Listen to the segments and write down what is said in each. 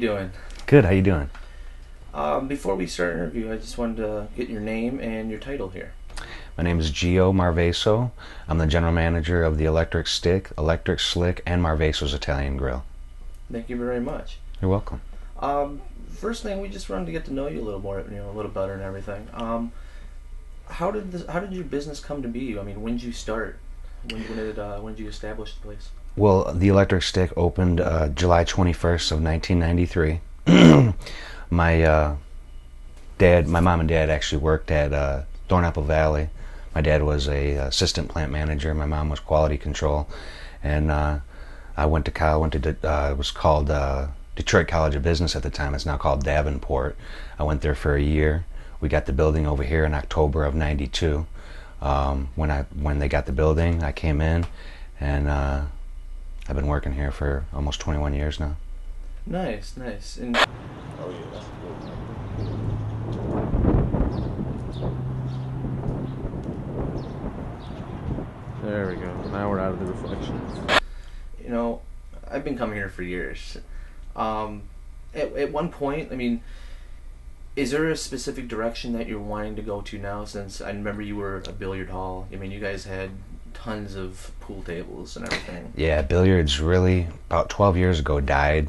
you doing? Good, how you doing? Before we start our interview, I just wanted to get your name and your title here. My name is Geo Marvaso. I'm the general manager of the Electric Stick, Electric Slick, and Marveso's Italian Grill. Thank you very much. You're welcome. First thing, we just wanted to get to know you a little more, a little better and everything. How did your business come to be? I mean, when did you start? When did you establish the place? Well, the Electric Stick opened July 21st of 1993. My mom and dad actually worked at Thornapple Valley. My dad was a assistant plant manager. My mom was quality control, and I went to college. It was called Detroit College of Business at the time. It's now called Davenport. I went there for a year. We got the building over here in October of '92. When they got the building, I came in, and I've been working here for almost 21 years now. Nice. And there we go. Now we're out of the reflections. I've been coming here for years. At one point, I mean, is there a specific direction that you're wanting to go to now? Since I remember you were a billiard hall. I mean, you guys had tons of pool tables and everything. Yeah, billiards really, about 12 years ago, died.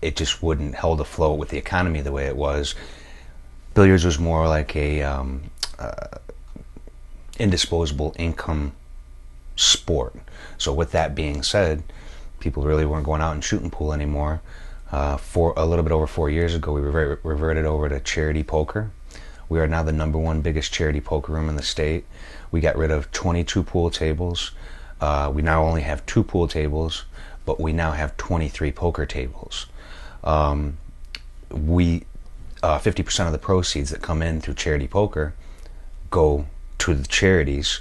It just wouldn't hold afloat with the economy the way it was. Billiards was more like a indisposable income sport. So with that being said, people really weren't going out and shooting pool anymore. For a little bit over 4 years ago, we reverted over to charity poker. We are now the #1 biggest charity poker room in the state. We got rid of 22 pool tables. We now only have 2 pool tables, but we now have 23 poker tables. 50% of the proceeds that come in through charity poker go to the charities.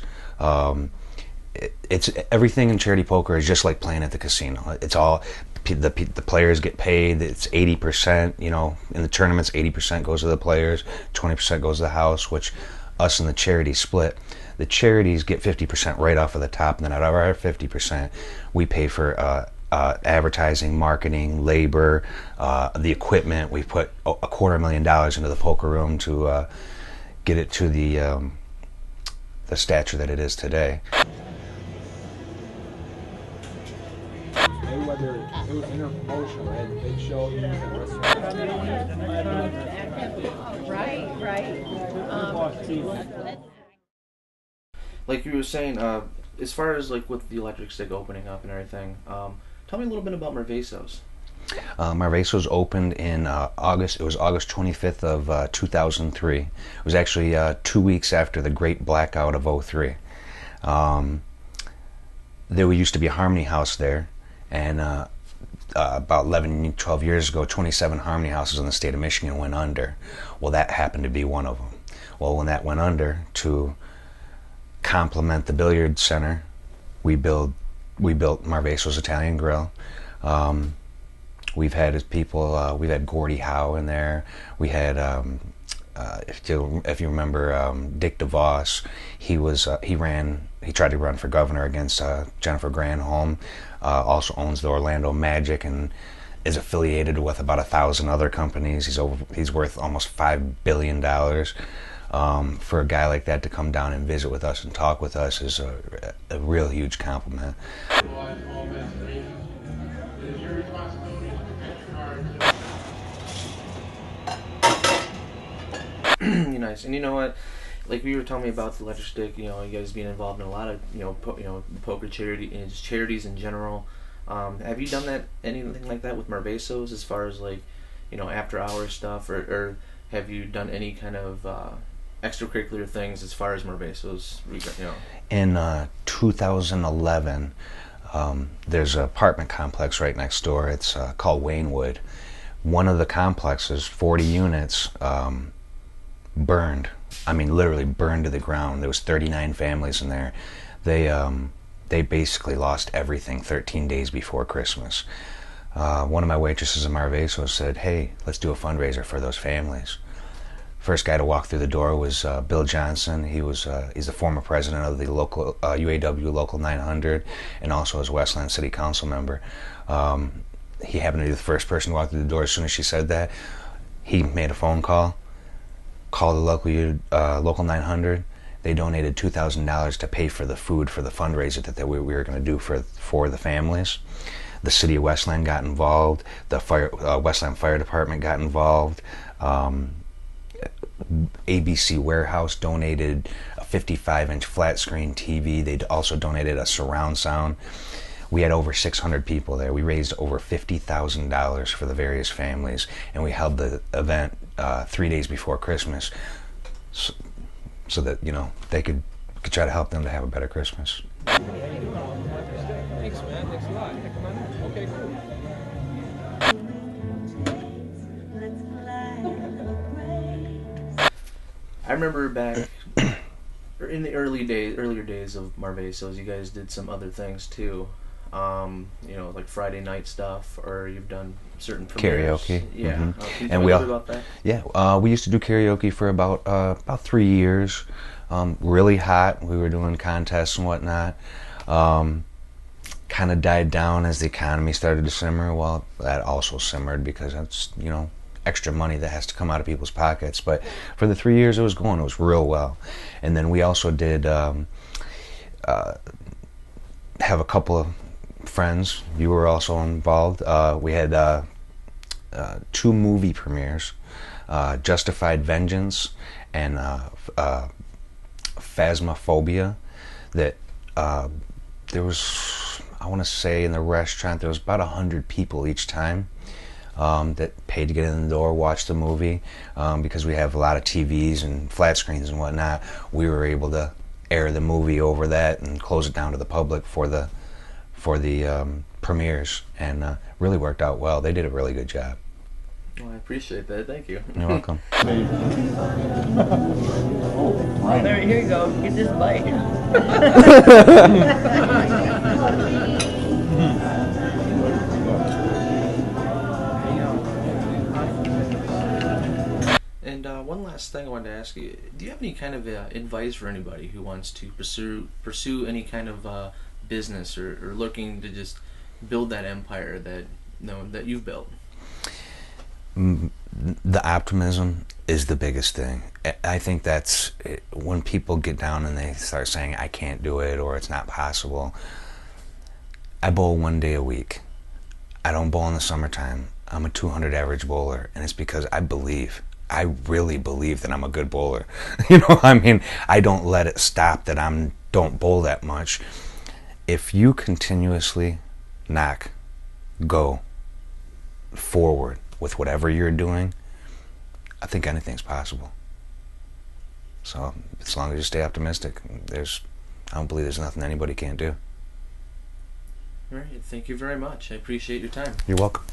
It's everything in charity poker is just like playing at the casino. It's all the players get paid. It's 80%. In the tournaments, 80% goes to the players, 20% goes to the house, which us and the charities split. The charities get 50% right off of the top, and then out of our 50%, we pay for advertising, marketing, labor, the equipment. We put $250,000 into the poker room to get it to the stature that it is today. Whether it was interpromotional, they had big shows and Right. Like you were saying, as far as like with the Electric Stick opening up and everything, tell me a little bit about Marveso's. Marveso's opened in August. It was August 25th of 2003. It was actually 2 weeks after the Great Blackout of '03. There used to be a Harmony House there, and about 11, 12 years ago, 27 Harmony Houses in the state of Michigan went under. Well, that happened to be one of them. Well, when that went under, to complement the billiard center, we built Marveso's Italian Grill. We've had we've had Gordie Howe in there. We had, if you remember, Dick DeVos. He tried to run for governor against Jennifer Granholm. Also owns the Orlando Magic and is affiliated with about 1,000 other companies. He's worth almost $5 billion. For a guy like that to come down and visit with us and talk with us is a real huge compliment. Nice. And you know what? Like you were telling me about the Electric Stick, you guys being involved in a lot of, poker charity and just charities in general. Have you done anything like that with Marveso's as far as like, after hours stuff, or have you done any kind of extracurricular things as far as Marveso's? In 2011, there's an apartment complex right next door. It's called Waynewood. One of the complexes, 40 units, burned. I mean, literally burned to the ground. There was 39 families in there. They basically lost everything 13 days before Christmas. One of my waitresses in Marveso said, "Hey, let's do a fundraiser for those families." First guy to walk through the door was Bill Johnson. He's the former president of the local UAW Local 900, and also as Westland City Council member. he happened to be the first person to walk through the door. As soon as she said that, he made a phone call, called the local 900. They donated $2,000 to pay for the food for the fundraiser that we were going to do for the families. The city of Westland got involved. The Westland Fire Department got involved. ABC Warehouse donated a 55-inch flat screen TV. They also donated a surround sound. We had over 600 people there. We raised over $50,000 for the various families, and we held the event 3 days before Christmas, so that they could try to help them to have a better Christmas. Thanks, man. Thanks a lot. Come on in. Okay, cool. I remember back in the earlier days of Marveso's, you guys did some other things too. Like Friday night stuff, or you've done certain premieres. Karaoke. Yeah. Mm-hmm. Can you And tell me a little bit about that? Yeah, we used to do karaoke for about 3 years. Really hot. We were doing contests and whatnot. Kind of died down as the economy started to simmer. Well, that also simmered because that's extra money that has to come out of people's pockets. But for the 3 years it was going, it was real well. And then we also did have a couple of friends. You were also involved. We had 2 movie premieres, Justified Vengeance and Phasmophobia. That there was, I want to say, in the restaurant there was about 100 people each time that paid to get in the door, watch the movie. Because we have a lot of TVs and flat screens and whatnot, we were able to air the movie over that and close it down to the public for the premieres, and really worked out well. They did a really good job. Well, I appreciate that. Thank you. You're welcome. Oh, there, here you go. Get this bite. And one last thing I wanted to ask you: do you have any kind of advice for anybody who wants to pursue any kind of business or looking to just build that empire that you've built? The optimism is the biggest thing. I think that's when people get down and they start saying, I can't do it, or it's not possible. I bowl 1 day a week. I don't bowl in the summertime. I'm a 200 average bowler, and it's because I really believe that I'm a good bowler. I don't let it stop that I don't bowl that much. If you continuously go forward with whatever you're doing, I think anything's possible. So as long as you stay optimistic, I don't believe there's nothing anybody can't do. All right. Thank you very much. I appreciate your time. You're welcome.